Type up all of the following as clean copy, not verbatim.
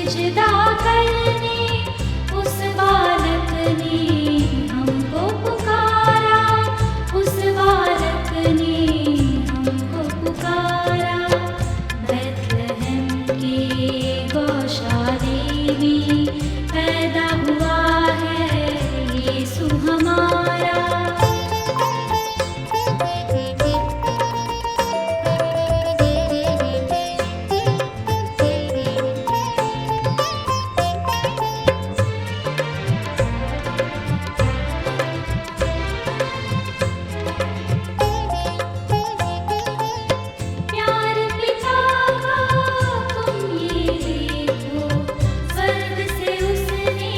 सिजदा करने उस बालक ने हमको पुकारा, उस बालक ने हमको पुकारा। बैतलहम के गौशाले में पैदा हुआ है यीशु हमारा। प्यार पिता का तुम ये देखो, स्वर्ग से उसने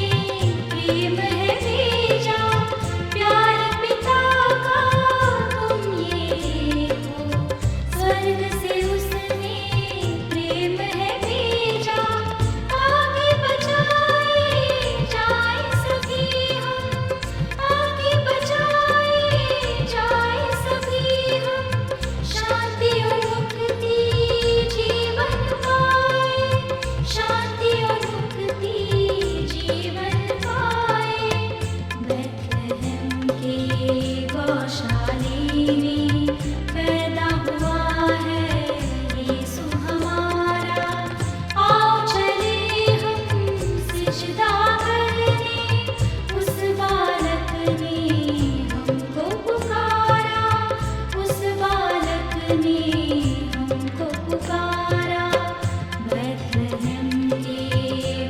प्रेम है भेजा। प्यार पिता का तुम ये देखो, स्वर्ग से उसने प्रेम है भेजा। आगे बचाए जाए सभी हम, आगे बचाए जाए सभी हम, शांति और मुक्ति जीवन पाए, शांति और मुक्ति जीवन पाए। बैतलहम के गौशाले में पैदा हुआ है यीशु हमारा। आओ चले हम सिजदा करने, उस बालक ने हमको पुकारा, उस बालक ने हमको पुकारा। बैतलहम के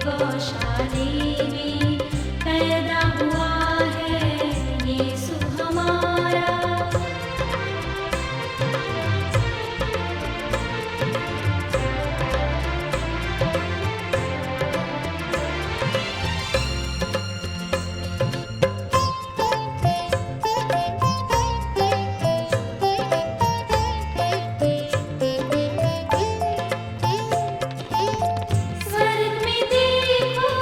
गौशाले में पैदा हुआ है यीशु हमारा। स्वर्ग में देखो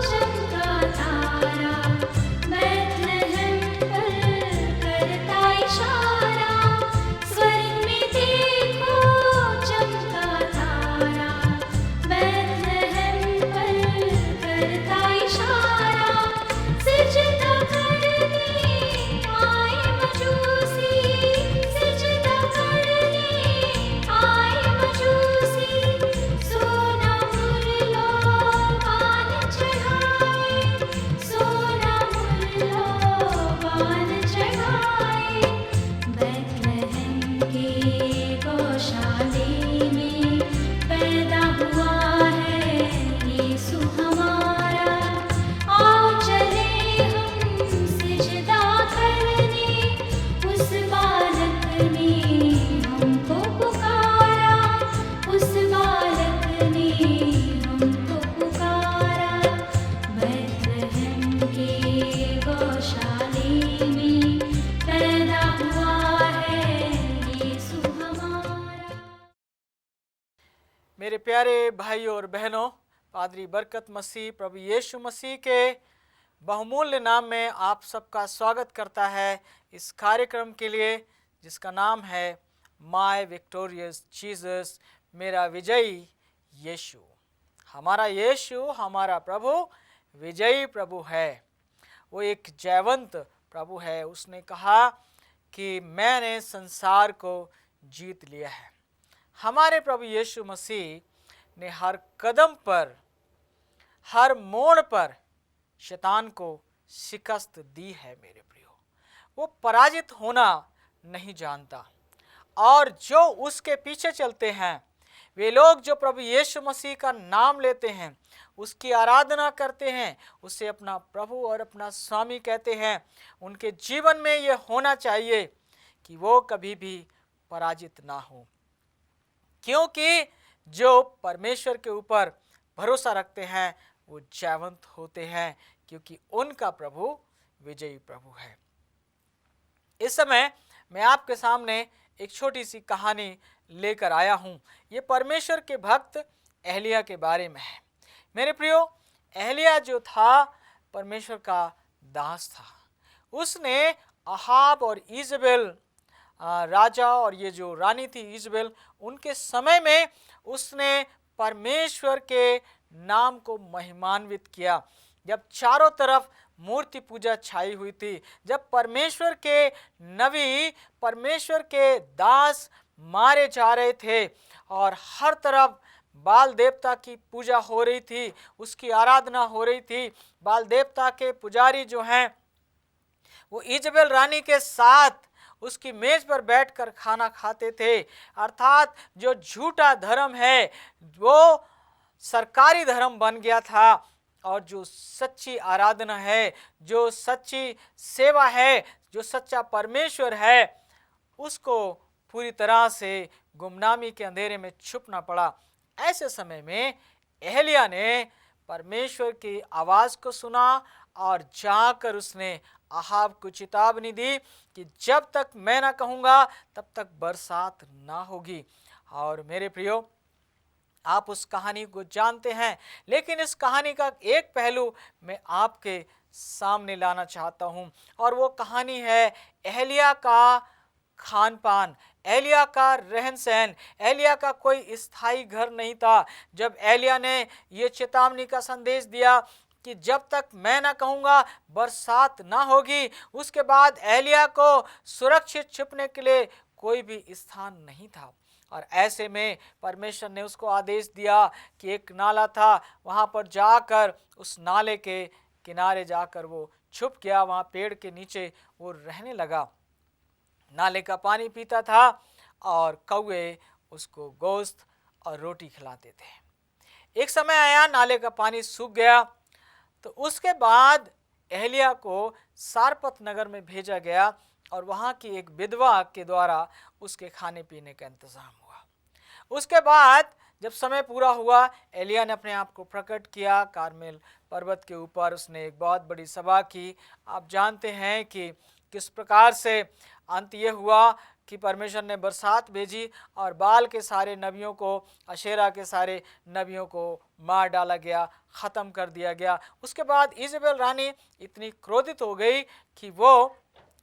चमका तारा, बैतलहम पर करता इशारा। स्वर्ग में देखो चमका तारा, बैतलहम पर करता इशारा। सिजदा करने आए मजूसी, सिजदा करने आए मजूसी। सोना मूल्यवान चढ़ाए, सोना मूल्यवान चढ़ाए। बैतलहम के गौशाले में पैदा हुआ है यीशु हमारा। आओ चले हम सिजदा करने, उस बालक ने हमको पुकारा, उस बालक ने हमको पुकारा। बैतलहम के गौशाले में पैदा हुआ है यीशु हमारा। मेरे प्यारे भाइयों और बहनों, पादरी बरकत मसीह प्रभु यीशु मसीह के बहुमूल्य नाम में आप सबका स्वागत करता है इस कार्यक्रम के लिए जिसका नाम है माय विक्टोरियस जीसस, मेरा विजयी यीशु। हमारा यीशु, हमारा प्रभु विजयी प्रभु है। वो एक जयवंत प्रभु है। उसने कहा कि मैंने संसार को जीत लिया है। हमारे प्रभु यीशु मसीह ने हर कदम पर, हर मोड़ पर शैतान को शिकस्त दी है मेरे प्रियो। वो पराजित होना नहीं जानता और जो उसके पीछे चलते हैं, वे लोग जो प्रभु यीशु मसीह का नाम लेते हैं, उसकी आराधना करते हैं, उसे अपना प्रभु और अपना स्वामी कहते हैं, उनके जीवन में यह होना चाहिए कि वो कभी भी पराजित ना हो, क्योंकि जो परमेश्वर के ऊपर भरोसा रखते हैं वो जयवंत होते हैं, क्योंकि उनका प्रभु विजयी प्रभु है। इस समय मैं आपके सामने एक छोटी सी कहानी लेकर आया हूँ। ये परमेश्वर के भक्त एलिय्याह के बारे में है। मेरे प्रियो, एलिय्याह जो था परमेश्वर का दास था। उसने अहाब और इज़बेल राजा और ये जो रानी थी इज़बेल, उनके समय में उसने परमेश्वर के नाम को महिमान्वित किया। जब चारों तरफ मूर्ति पूजा छाई हुई थी, जब परमेश्वर के नबी, परमेश्वर के दास मारे जा रहे थे और हर तरफ बाल देवता की पूजा हो रही थी, उसकी आराधना हो रही थी। बाल देवता के पुजारी जो हैं वो इजबेल रानी के साथ उसकी मेज पर बैठकर खाना खाते थे। अर्थात जो झूठा धर्म है वो सरकारी धर्म बन गया था और जो सच्ची आराधना है, जो सच्ची सेवा है, जो सच्चा परमेश्वर है, उसको पूरी तरह से गुमनामी के अंधेरे में छुपना पड़ा। ऐसे समय में एलिय्याह ने परमेश्वर की आवाज़ को सुना और जाकर उसने अहाब को चेतावनी दी कि जब तक मैं ना कहूँगा तब तक बरसात ना होगी। और मेरे प्रियो, आप उस कहानी को जानते हैं, लेकिन इस कहानी का एक पहलू मैं आपके सामने लाना चाहता हूँ और वो कहानी है एलिय्याह का खान पान, एलिय्याह का रहन सहन। एलिय्याह का कोई स्थायी घर नहीं था। जब एलिय्याह ने ये चेतावनी का संदेश दिया कि जब तक मैं ना कहूँगा बरसात ना होगी, उसके बाद एलिय्याह को सुरक्षित छिपने के लिए कोई भी स्थान नहीं था। और ऐसे में परमेश्वर ने उसको आदेश दिया कि एक नाला था, वहाँ पर जाकर उस नाले के किनारे जाकर वो छुप गया। वहाँ पेड़ के नीचे वो रहने लगा, नाले का पानी पीता था और कौवे उसको गोश्त और रोटी खिलाते थे। एक समय आया, नाले का पानी सूख गया, तो उसके बाद एलिय्याह को सारपत नगर में भेजा गया और वहाँ की एक विधवा के द्वारा उसके खाने पीने का इंतज़ाम हुआ। उसके बाद जब समय पूरा हुआ, एलिय्याह ने अपने आप को प्रकट किया कारमेल पर्वत के ऊपर। उसने एक बहुत बड़ी सभा की। आप जानते हैं कि किस प्रकार से अंत ये हुआ कि परमेश्वर ने बरसात भेजी और बाल के सारे नबियों को, अशेरा के सारे नबियों को मार डाला गया, ख़त्म कर दिया गया। उसके बाद इजबेल रानी इतनी क्रोधित हो गई कि वो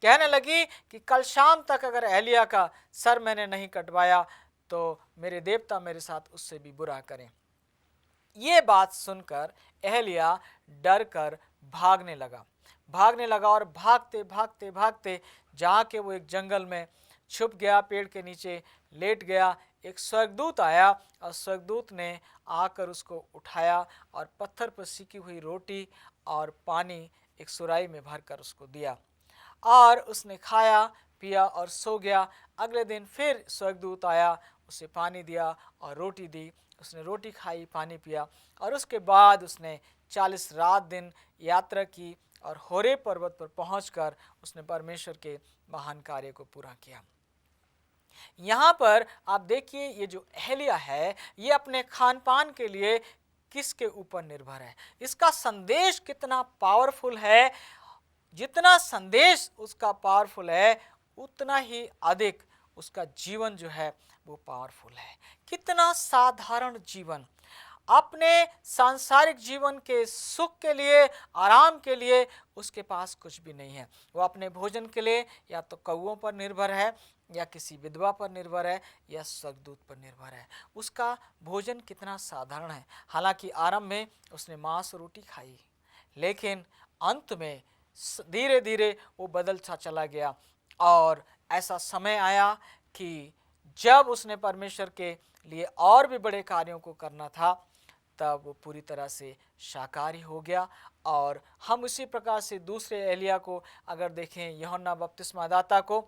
कहने लगी कि कल शाम तक अगर एलिय्याह का सर मैंने नहीं कटवाया तो मेरे देवता मेरे साथ उससे भी बुरा करें। ये बात सुनकर एलिय्याह डर कर भागने लगा और भागते भागते भागते जाके वो एक जंगल में छुप गया, पेड़ के नीचे लेट गया। एक स्वर्गदूत आया और स्वर्गदूत ने आकर उसको उठाया और पत्थर पर सिकी हुई रोटी और पानी एक सुराही में भरकर उसको दिया और उसने खाया पिया और सो गया। अगले दिन फिर स्वर्गदूत आया, उसे पानी दिया और रोटी दी। उसने रोटी खाई, पानी पिया और उसके बाद उसने 40 रात दिन यात्रा की और होरेब पर्वत पर पहुंचकर उसने परमेश्वर के महान कार्य को पूरा किया। यहाँ पर आप देखिए, ये जो एलिय्याह है ये अपने खान पान के लिए किसके ऊपर निर्भर है। इसका संदेश कितना पावरफुल है। जितना संदेश उसका पावरफुल है उतना ही अधिक उसका जीवन जो है वो पावरफुल है। कितना साधारण जीवन, अपने सांसारिक जीवन के सुख के लिए, आराम के लिए उसके पास कुछ भी नहीं है। वो अपने भोजन के लिए या तो कौवों पर निर्भर है, या किसी विधवा पर निर्भर है, या स्वर्गदूत पर निर्भर है। उसका भोजन कितना साधारण है। हालांकि आरंभ में उसने मांस रोटी खाई, लेकिन अंत में धीरे धीरे वो बदलता चला गया और ऐसा समय आया कि जब उसने परमेश्वर के लिए और भी बड़े कार्यों को करना था तब वो पूरी तरह से शाकाहारी हो गया। और हम उसी प्रकार से दूसरे एलिय्याह को अगर देखें, यूहन्ना बपतिस्मादाता को,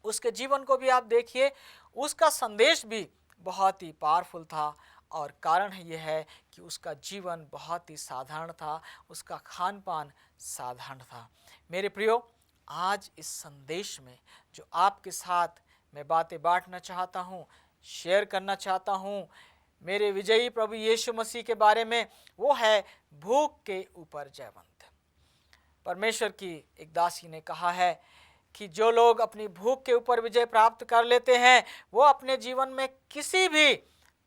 उसके जीवन को भी आप देखिए, उसका संदेश भी बहुत ही पावरफुल था और कारण यह है कि उसका जीवन बहुत ही साधारण था, उसका खान पान साधारण था। मेरे प्रियो, आज इस संदेश में जो आपके साथ मैं बातें बांटना चाहता हूँ, शेयर करना चाहता हूँ मेरे विजयी प्रभु यीशु मसीह के बारे में, वो है भूख के ऊपर जयवंत। परमेश्वर की एक दासी ने कहा है कि जो लोग अपनी भूख के ऊपर विजय प्राप्त कर लेते हैं वो अपने जीवन में किसी भी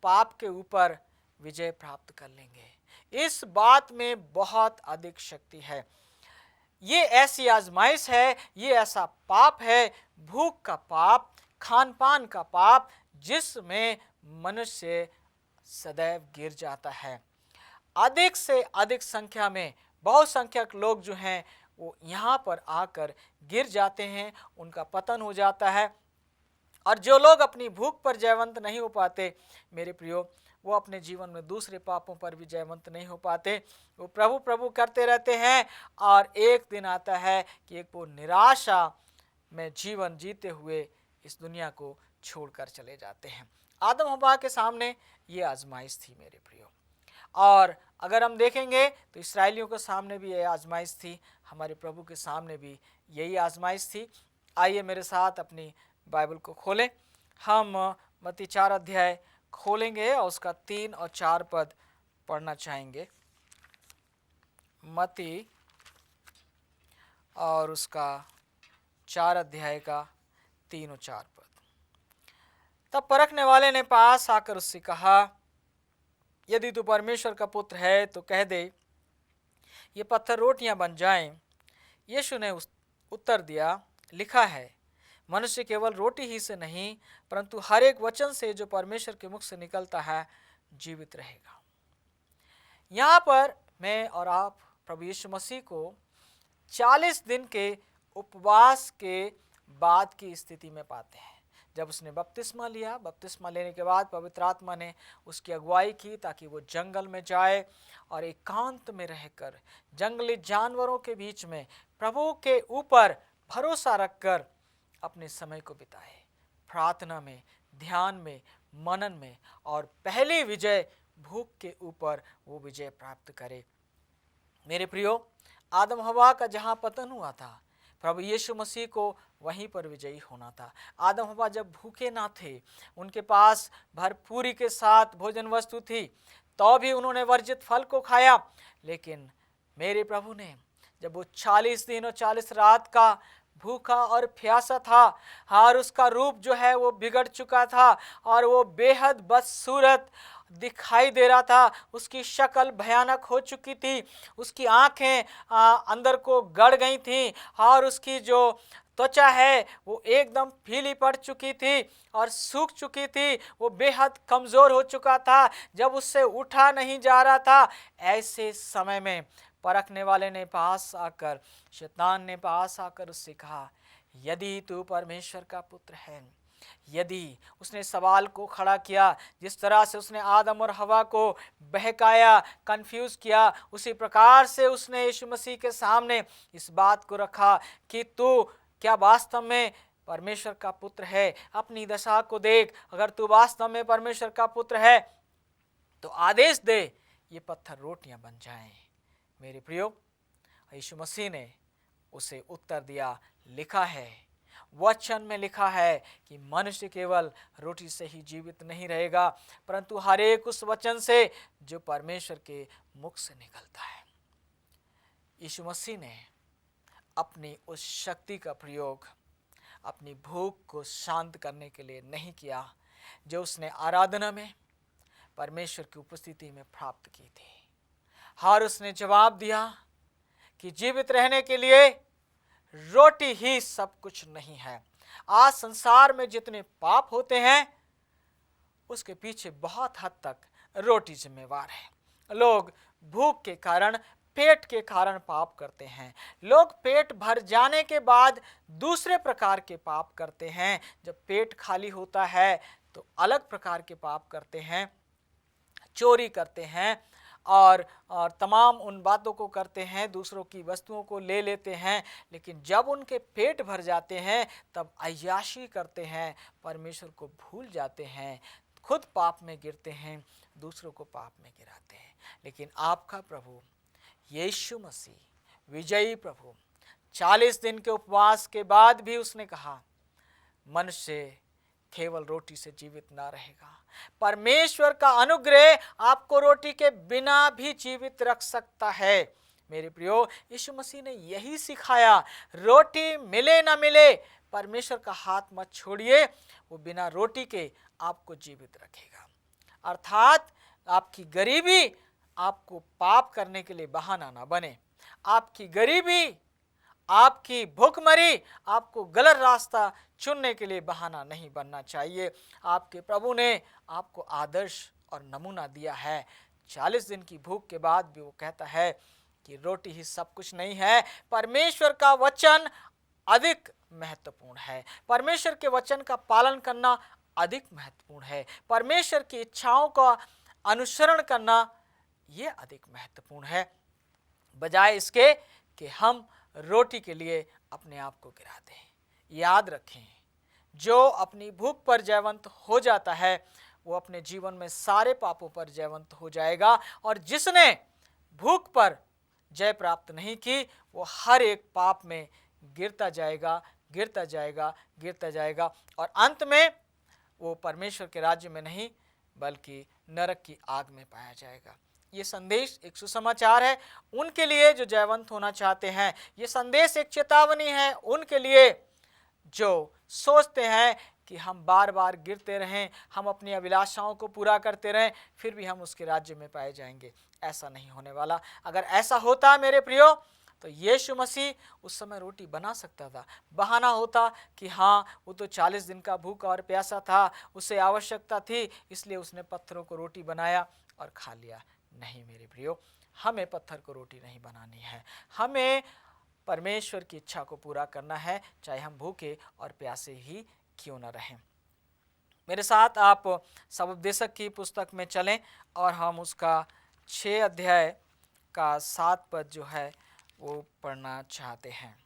पाप के ऊपर विजय प्राप्त कर लेंगे। इस बात में बहुत अधिक शक्ति है। ये ऐसी आजमाइश है, ये ऐसा पाप है, भूख का पाप, खान पान का पाप, जिसमें मनुष्य सदैव गिर जाता है। अधिक से अधिक संख्या में बहुत संख्यक लोग जो हैं वो यहाँ पर आकर गिर जाते हैं, उनका पतन हो जाता है। और जो लोग अपनी भूख पर जयवंत नहीं हो पाते मेरे प्रियो, वो अपने जीवन में दूसरे पापों पर भी जयवंत नहीं हो पाते। वो प्रभु प्रभु करते रहते हैं और एक दिन आता है कि एक वो निराशा में जीवन जीते हुए इस दुनिया को छोड़कर चले जाते हैं। आदम हव्वा के सामने ये आजमाइश थी मेरे प्रियो, और अगर हम देखेंगे तो इसराइलियों के सामने भी ये आजमाइश थी, हमारे प्रभु के सामने भी यही आजमाइश थी। आइए मेरे साथ अपनी बाइबल को खोलें। हम मत्ती 4 अध्याय खोलेंगे और उसका 3 और 4 पद पढ़ना चाहेंगे। मत्ती और उसका 4 अध्याय का 3 और 4 पद। तब परखने वाले ने पास आकर उससे कहा, यदि तू परमेश्वर का पुत्र है तो कह दे ये पत्थर रोटियां बन जाएं। यीशु ने उत्तर दिया, लिखा है मनुष्य केवल रोटी ही से नहीं परंतु हर एक वचन से जो परमेश्वर के मुख से निकलता है जीवित रहेगा। यहाँ पर मैं और आप प्रभु यीशु मसीह को 40 दिन के उपवास के बाद की स्थिति में पाते हैं। जब उसने बपतिस्मा लिया, बपतिस्मा लेने के बाद पवित्र आत्मा ने उसकी अगुवाई की ताकि वो जंगल में जाए और एकांत में रहकर जंगली जानवरों के बीच में प्रभु के ऊपर भरोसा रखकर अपने समय को बिताए, प्रार्थना में, ध्यान में, मनन में, और पहली विजय भूख के ऊपर वो विजय प्राप्त करे। मेरे प्रियो, आदम हवा का जहाँ पतन हुआ था प्रभु यीशु मसीह को वहीं पर विजयी होना था। आदम हवा जब भूखे ना थे, उनके पास भरपूरी के साथ भोजन वस्तु थी, तो भी उन्होंने वर्जित फल को खाया। लेकिन मेरे प्रभु ने जब वो 40 दिन और 40 रात का भूखा और प्यासा था और उसका रूप जो है वो बिगड़ चुका था और वो बेहद बदसूरत दिखाई दे रहा था, उसकी शक्ल भयानक हो चुकी थी, उसकी आंखें अंदर को गड़ गई थी और उसकी जो त्वचा है वो एकदम पीली पड़ चुकी थी और सूख चुकी थी, वो बेहद कमज़ोर हो चुका था, जब उससे उठा नहीं जा रहा था। ऐसे समय में परखने वाले ने पास आकर, शैतान ने पास आकर उससे कहा, यदि तू परमेश्वर का पुत्र है, यदि उसने सवाल को खड़ा किया, जिस तरह से उसने आदम और हवा को बहकाया, कंफ्यूज किया, उसी प्रकार से उसने यीशु मसीह के सामने इस बात को रखा कि तू क्या वास्तव में परमेश्वर का पुत्र है। अपनी दशा को देख, अगर तू वास्तव में परमेश्वर का पुत्र है तो आदेश दे ये पत्थर रोटियां बन जाएं। मेरे प्रियो, यीशु मसीह ने उसे उत्तर दिया, लिखा है, वचन में लिखा है कि मनुष्य केवल रोटी से ही जीवित नहीं रहेगा परंतु हर एक उस वचन से जो परमेश्वर के मुख से निकलता है। यीशु मसीह ने अपनी उस शक्ति का प्रयोग अपनी भूख को शांत करने के लिए नहीं किया जो उसने आराधना में परमेश्वर की उपस्थिति में प्राप्त की थी। और उसने जवाब दिया कि जीवित रहने के लिए रोटी ही सब कुछ नहीं है। आज संसार में जितने पाप होते हैं उसके पीछे बहुत हद तक रोटी जिम्मेवार है। लोग भूख के कारण, पेट के कारण पाप करते हैं। लोग पेट भर जाने के बाद दूसरे प्रकार के पाप करते हैं। जब पेट खाली होता है तो अलग प्रकार के पाप करते हैं, चोरी करते हैं और तमाम उन बातों को करते हैं, दूसरों की वस्तुओं को ले लेते हैं। लेकिन जब उनके पेट भर जाते हैं तब अय्याशी करते हैं, परमेश्वर को भूल जाते हैं, खुद पाप में गिरते हैं, दूसरों को पाप में गिराते हैं। लेकिन आपका प्रभु यीशु मसीह विजयी प्रभु 40 दिन के उपवास के बाद भी उसने कहा, मनुष्य केवल रोटी से जीवित ना रहेगा। परमेश्वर का अनुग्रह आपको रोटी के बिना भी जीवित रख सकता है। मेरे प्रियो, यीशु मसीह ने यही सिखाया, रोटी मिले ना मिले परमेश्वर का हाथ मत छोड़िए, वो बिना रोटी के आपको जीवित रखेगा। अर्थात आपकी गरीबी आपको पाप करने के लिए बहाना ना बने, आपकी गरीबी, आपकी भूखमरी आपको गलत रास्ता चुनने के लिए बहाना नहीं बनना चाहिए। आपके प्रभु ने आपको आदर्श और नमूना दिया है, 40 दिन की भूख के बाद भी वो कहता है कि रोटी ही सब कुछ नहीं है, परमेश्वर का वचन अधिक महत्वपूर्ण है। परमेश्वर के वचन का पालन करना अधिक महत्वपूर्ण है। परमेश्वर की इच्छाओं का अनुसरण करना ये अधिक महत्वपूर्ण है, बजाय इसके कि हम रोटी के लिए अपने आप को गिरा दें। याद रखें, जो अपनी भूख पर जयवंत हो जाता है वो अपने जीवन में सारे पापों पर जयवंत हो जाएगा, और जिसने भूख पर जय प्राप्त नहीं की वो हर एक पाप में गिरता जाएगा, गिरता जाएगा, गिरता जाएगा, और अंत में वो परमेश्वर के राज्य में नहीं बल्कि नरक की आग में पाया जाएगा। ये संदेश एक सुसमाचार है उनके लिए जो जयवंत होना चाहते हैं। ये संदेश एक चेतावनी है उनके लिए जो सोचते हैं कि हम बार बार गिरते रहें, हम अपनी अभिलाषाओं को पूरा करते रहें, फिर भी हम उसके राज्य में पाए जाएंगे। ऐसा नहीं होने वाला। अगर ऐसा होता मेरे प्रियो, तो यीशु मसीह उस समय रोटी बना सकता था। बहाना होता कि हाँ, वो तो 40 दिन का भूखा और प्यासा था, उसे आवश्यकता थी, इसलिए उसने पत्थरों को रोटी बनाया और खा लिया। नहीं मेरे प्रियो, हमें पत्थर को रोटी नहीं बनानी है, हमें परमेश्वर की इच्छा को पूरा करना है, चाहे हम भूखे और प्यासे ही क्यों न रहें। मेरे साथ आप सबोपदेशक की पुस्तक में चलें और हम उसका 6 अध्याय का 7 पद जो है वो पढ़ना चाहते हैं।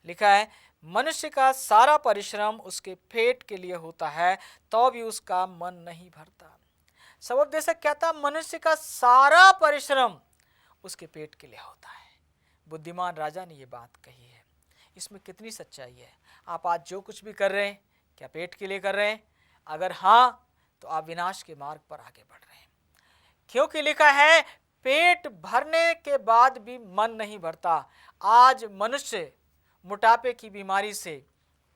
लिखा है, मनुष्य का सारा परिश्रम उसके पेट के लिए होता है, तो भी उसका मन नहीं भरता। सबोपदेशक कहता, मनुष्य का सारा परिश्रम उसके पेट के लिए होता है। बुद्धिमान राजा ने ये बात कही है। इसमें कितनी सच्चाई है। आप आज जो कुछ भी कर रहे हैं, क्या पेट के लिए कर रहे हैं? अगर हाँ, तो आप विनाश के मार्ग पर आगे बढ़ रहे हैं, क्योंकि लिखा है पेट भरने के बाद भी मन नहीं भरता। आज मनुष्य मोटापे की बीमारी से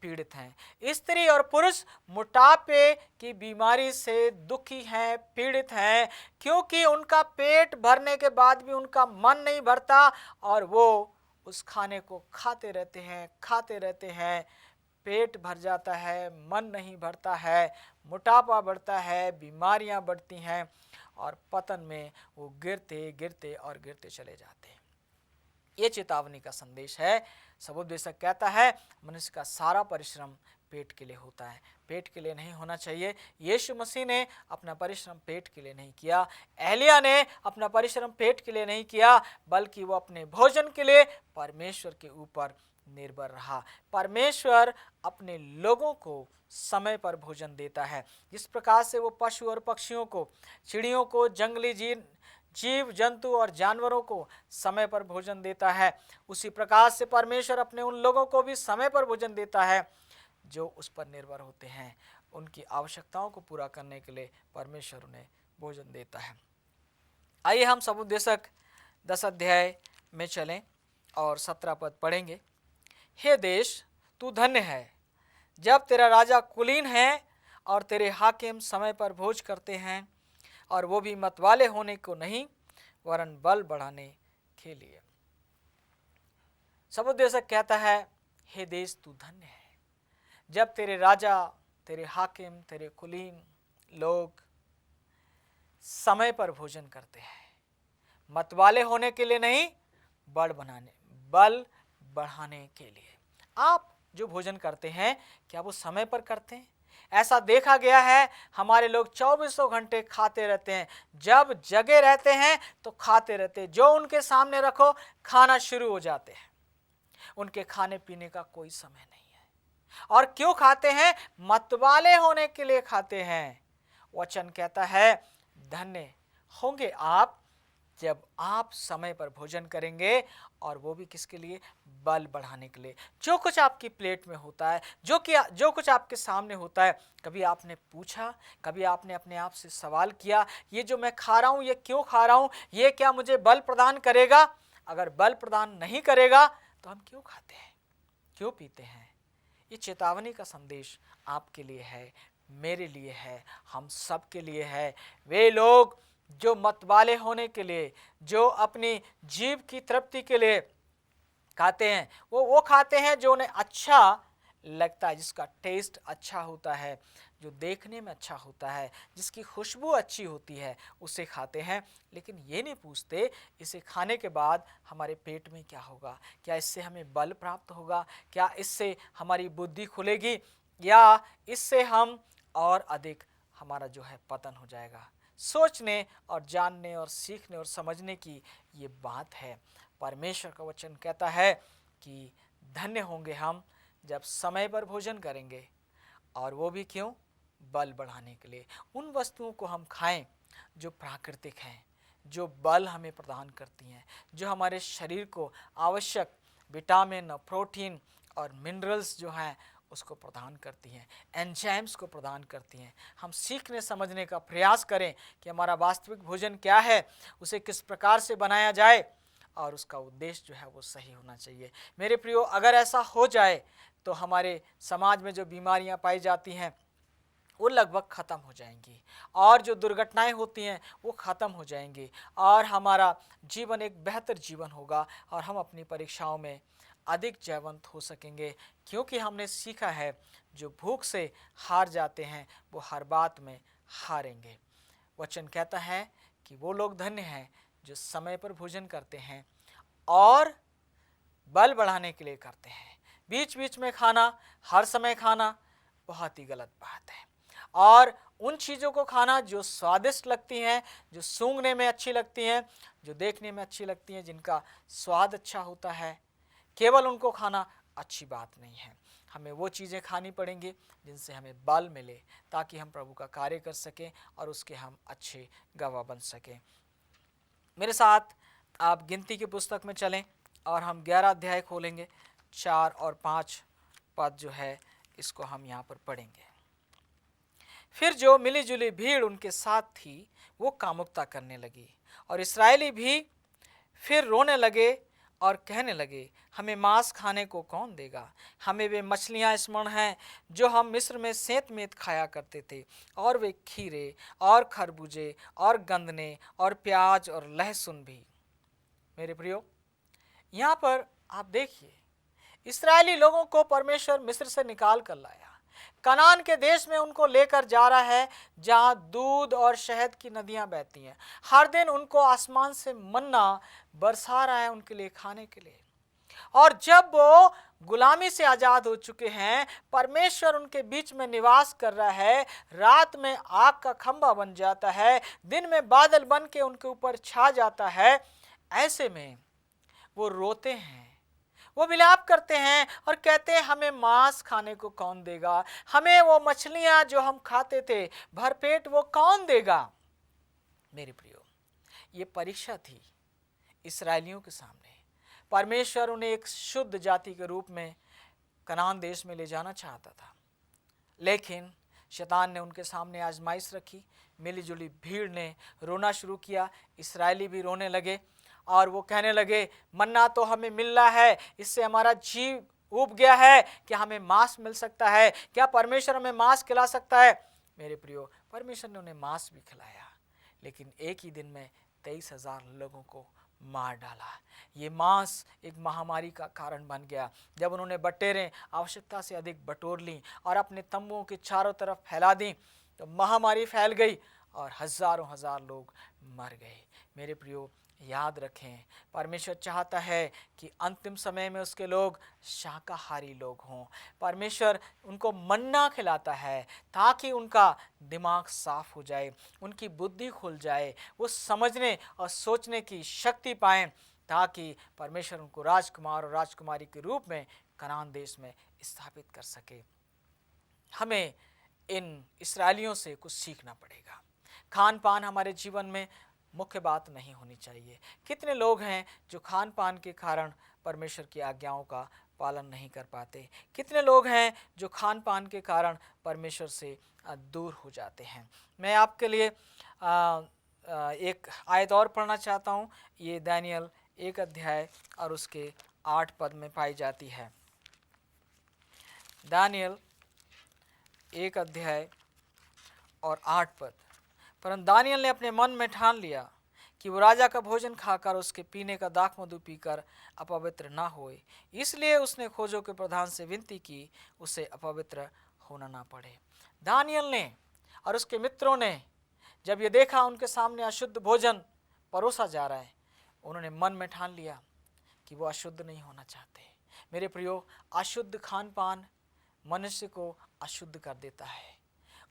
पीड़ित हैं। स्त्री और पुरुष मोटापे की बीमारी से दुखी हैं, पीड़ित हैं, क्योंकि उनका पेट भरने के बाद भी उनका मन नहीं भरता और वो उस खाने को खाते रहते हैं, खाते रहते हैं। पेट भर जाता है, मन नहीं भरता है, मोटापा बढ़ता है, बीमारियां बढ़ती हैं और पतन में वो गिरते गिरते और गिरते चले जाते हैं। ये चेतावनी का संदेश है। सबोपदेशक कहता है, मनुष्य का सारा परिश्रम पेट के लिए होता है, पेट के लिए नहीं होना चाहिए। यीशु मसीह ने अपना परिश्रम पेट के लिए नहीं किया, एलिया ने अपना परिश्रम पेट के लिए नहीं किया, बल्कि वो अपने भोजन के लिए परमेश्वर के ऊपर निर्भर रहा। परमेश्वर अपने लोगों को समय पर भोजन देता है। जिस प्रकार से वो पशु और पक्षियों को, चिड़ियों को, जंगली जीव जंतु और जानवरों को समय पर भोजन देता है, उसी प्रकार से परमेश्वर अपने उन लोगों को भी समय पर भोजन देता है जो उस पर निर्भर होते हैं। उनकी आवश्यकताओं को पूरा करने के लिए परमेश्वर उन्हें भोजन देता है। आइए हम सबोपदेशक 10 अध्याय में चलें और 17 पद पढ़ेंगे। हे देश, तू धन्य है जब तेरा राजा कुलीन है और तेरे हाकिम समय पर भोज करते हैं, और वो भी मतवाले होने को नहीं वरन बल बढ़ाने के लिए। सबोपदेशक कहता है, हे देश तू धन्य है जब तेरे राजा, तेरे हाकिम, तेरे कुलीन लोग समय पर भोजन करते हैं, मतवाले होने के लिए नहीं, बल बढ़ाने के लिए। आप जो भोजन करते हैं, क्या वो समय पर करते हैं? ऐसा देखा गया है, हमारे लोग 24 घंटे खाते रहते हैं, जब जगे रहते हैं तो खाते रहते हैं, जो उनके सामने रखो खाना शुरू हो जाते हैं। उनके खाने पीने का कोई समय नहीं है। और क्यों खाते हैं? मतवाले होने के लिए खाते हैं। वचन कहता है, धन्य होंगे आप जब आप समय पर भोजन करेंगे, और वो भी किसके लिए? बल बढ़ाने के लिए। जो कुछ आपकी प्लेट में होता है, जो कुछ आपके सामने होता है, कभी आपने पूछा, कभी आपने अपने आप से सवाल किया, ये जो मैं खा रहा हूँ ये क्यों खा रहा हूँ? ये क्या मुझे बल प्रदान करेगा? अगर बल प्रदान नहीं करेगा तो हम क्यों खाते हैं, क्यों पीते हैं? ये चेतावनी का संदेश आपके लिए है, मेरे लिए है, हम सब के लिए है। वे लोग जो मतवाले होने के लिए, जो अपनी जीभ की तृप्ति के लिए खाते हैं, वो खाते हैं जो उन्हें अच्छा लगता है, जिसका टेस्ट अच्छा होता है, जो देखने में अच्छा होता है, जिसकी खुशबू अच्छी होती है, उसे खाते हैं। लेकिन ये नहीं पूछते इसे खाने के बाद हमारे पेट में क्या होगा, क्या इससे हमें बल प्राप्त होगा, क्या इससे हमारी बुद्धि खुलेगी, या इससे हम और अधिक हमारा जो है पतन हो जाएगा। सोचने और जानने और सीखने और समझने की ये बात है। परमेश्वर का वचन कहता है कि धन्य होंगे हम जब समय पर भोजन करेंगे, और वो भी क्यों? बल बढ़ाने के लिए। उन वस्तुओं को हम खाएं जो प्राकृतिक हैं, जो बल हमें प्रदान करती हैं, जो हमारे शरीर को आवश्यक विटामिन और प्रोटीन और मिनरल्स जो हैं उसको प्रदान करती हैं, एंजाइम्स को प्रदान करती हैं। हम सीखने समझने का प्रयास करें कि हमारा वास्तविक भोजन क्या है, उसे किस प्रकार से बनाया जाए, और उसका उद्देश्य जो है वो सही होना चाहिए। मेरे प्रियो, अगर ऐसा हो जाए तो हमारे समाज में जो बीमारियां पाई जाती हैं वो लगभग ख़त्म हो जाएंगी, और जो दुर्घटनाएं होती हैं वो ख़त्म हो जाएंगी, और हमारा जीवन एक बेहतर जीवन होगा, और हम अपनी परीक्षाओं में अधिक जयवंत हो सकेंगे। क्योंकि हमने सीखा है जो भूख से हार जाते हैं वो हर बात में हारेंगे। वचन कहता है कि वो लोग धन्य हैं जो समय पर भोजन करते हैं और बल बढ़ाने के लिए करते हैं। बीच बीच में खाना, हर समय खाना बहुत ही गलत बात है। और उन चीज़ों को खाना जो स्वादिष्ट लगती हैं, जो सूंघने में अच्छी लगती हैं, जो देखने में अच्छी लगती हैं, जिनका स्वाद अच्छा होता है, केवल उनको खाना अच्छी बात नहीं है। हमें वो चीज़ें खानी पड़ेंगी जिनसे हमें बल मिले, ताकि हम प्रभु का कार्य कर सकें और उसके हम अच्छे गवाह बन सकें। मेरे साथ आप गिनती की पुस्तक में चलें और हम 11 अध्याय खोलेंगे। 4 और 5 पद जो है इसको हम यहाँ पर पढ़ेंगे। फिर जो मिली जुली भीड़ उनके साथ थी वो कामुकता करने लगी, और इस्राएली भी फिर रोने लगे और कहने लगे, हमें मांस खाने को कौन देगा? हमें वे मछलियाँ स्मरण हैं जो हम मिस्र में सेंत मेत खाया करते थे, और वे खीरे और खरबूजे और गंदने और प्याज और लहसुन भी। मेरे प्रियो, यहाँ पर आप देखिए, इस्राएली लोगों को परमेश्वर मिस्र से निकाल कर लाया, कनान के देश में उनको लेकर जा रहा है जहाँ दूध और शहद की नदियाँ बहती हैं। हर दिन उनको आसमान से मन्ना बरसा रहा है उनके लिए खाने के लिए। और जब वो गुलामी से आज़ाद हो चुके हैं, परमेश्वर उनके बीच में निवास कर रहा है। रात में आग का खंभा बन जाता है, दिन में बादल बन के उनके ऊपर छा जाता है। ऐसे में वो रोते हैं, वो विलाप करते हैं और कहते हैं, हमें मांस खाने को कौन देगा? हमें वो मछलियां जो हम खाते थे भरपेट वो कौन देगा? मेरे प्रियो, ये परीक्षा थी इस्राएलियों के सामने। परमेश्वर उन्हें एक शुद्ध जाति के रूप में कनान देश में ले जाना चाहता था, लेकिन शैतान ने उनके सामने आजमाइश रखी। मिलीजुली भीड़ ने रोना शुरू किया, इस्राएली भी रोने लगे, और वो कहने लगे, मन्ना तो हमें मिल रहा है, इससे हमारा जीव उब गया है, क्या हमें मांस मिल सकता है? क्या परमेश्वर हमें मांस खिला सकता है? मेरे प्रियो, परमेश्वर ने उन्हें मांस भी खिलाया, लेकिन एक ही दिन में 23,000 लोगों को मार डाला। ये मांस एक महामारी का कारण बन गया। जब उन्होंने बटेरें आवश्यकता से अधिक बटोर लीं और अपने तंबुओं के चारों तरफ फैला दी, तो महामारी फैल गई और हजारों हजार लोग मर गए। मेरे प्रियो, याद रखें, परमेश्वर चाहता है कि अंतिम समय में उसके लोग शाकाहारी लोग हों। परमेश्वर उनको मन्ना खिलाता है ताकि उनका दिमाग साफ हो जाए, उनकी बुद्धि खुल जाए, वो समझने और सोचने की शक्ति पाएं, ताकि परमेश्वर उनको राजकुमार और राजकुमारी के रूप में कनान देश में स्थापित कर सके। हमें इन इस्राएलियों से कुछ सीखना पड़ेगा। खान पान हमारे जीवन में मुख्य बात नहीं होनी चाहिए। कितने लोग हैं जो खान पान के कारण परमेश्वर की आज्ञाओं का पालन नहीं कर पाते। कितने लोग हैं जो खान पान के कारण परमेश्वर से दूर हो जाते हैं। मैं आपके लिए एक आयत और पढ़ना चाहता हूँ। ये दानियल 1 अध्याय और उसके 8 पद में पाई जाती है। दानियल 1 अध्याय और 8 पद। परंतु दानियल ने अपने मन में ठान लिया कि वो राजा का भोजन खाकर उसके पीने का दाख मधु पीकर अपवित्र ना होए, इसलिए उसने खोजों के प्रधान से विनती की, उसे अपवित्र होना ना पड़े। दानियल ने और उसके मित्रों ने जब ये देखा उनके सामने अशुद्ध भोजन परोसा जा रहा है, उन्होंने मन में ठान लिया कि वो अशुद्ध नहीं होना चाहते। मेरे प्रियो, अशुद्ध खान पान मनुष्य को अशुद्ध कर देता है,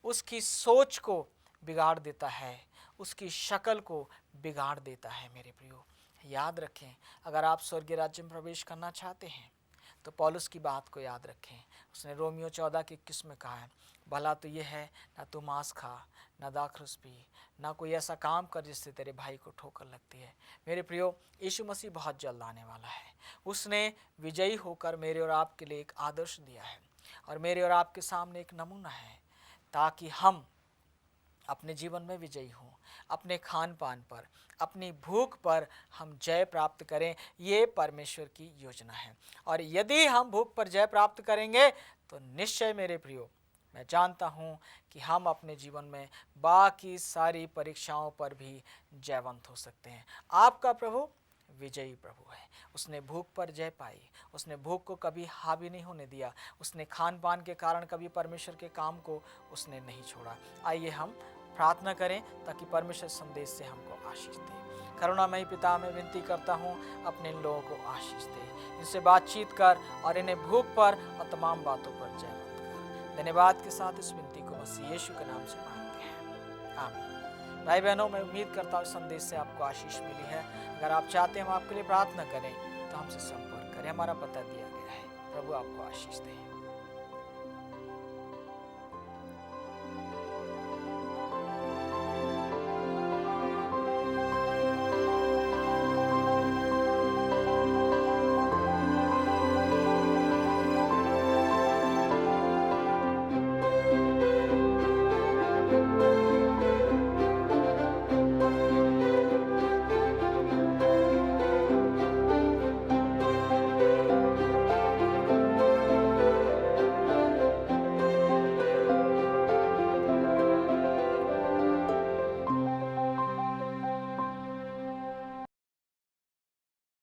उसकी सोच को बिगाड़ देता है, उसकी शक्ल को बिगाड़ देता है। मेरे प्रियो, याद रखें, अगर आप स्वर्गीय राज्य में प्रवेश करना चाहते हैं तो पौलुस की बात को याद रखें। उसने रोमियो 14:21 में कहा है, भला तो ये है ना तू मांस खा, ना दाखरस पी, ना कोई ऐसा काम कर जिससे तेरे भाई को ठोकर लगती है। मेरे प्रियो, यीशु मसीह बहुत जल्द आने वाला है। उसने विजयी होकर मेरे और आपके लिए एक आदर्श दिया है और मेरे और आपके सामने एक नमूना है, ताकि हम अपने जीवन में विजयी हों। अपने खान पान पर, अपनी भूख पर हम जय प्राप्त करें, ये परमेश्वर की योजना है। और यदि हम भूख पर जय प्राप्त करेंगे तो निश्चय मेरे प्रियो, मैं जानता हूँ कि हम अपने जीवन में बाकी सारी परीक्षाओं पर भी जयवंत हो सकते हैं। आपका प्रभु विजयी प्रभु है। उसने भूख पर जय पाई, उसने भूख को कभी हावी नहीं होने दिया, उसने खान पान के कारण कभी परमेश्वर के काम को उसने नहीं छोड़ा। आइए हम प्रार्थना करें ताकि परमेश्वर संदेश से हमको आशीष दे। करुणामयी पिता, मैं विनती करता हूँ, अपने इन लोगों को आशीष दे, इनसे बातचीत कर और इन्हें भूख पर और तमाम बातों पर जयवंत कर। धन्यवाद के साथ इस विनती को मसीह यीशु के नाम से मांगते हैं, आमीन। भाई बहनों, मैं उम्मीद करता हूँ संदेश से आपको आशीष मिली है। अगर आप चाहते हैं हम आपके लिए प्रार्थना करें तो हमसे संपर्क करें, हमारा पता दिया गया है। प्रभु आपको आशीष दे।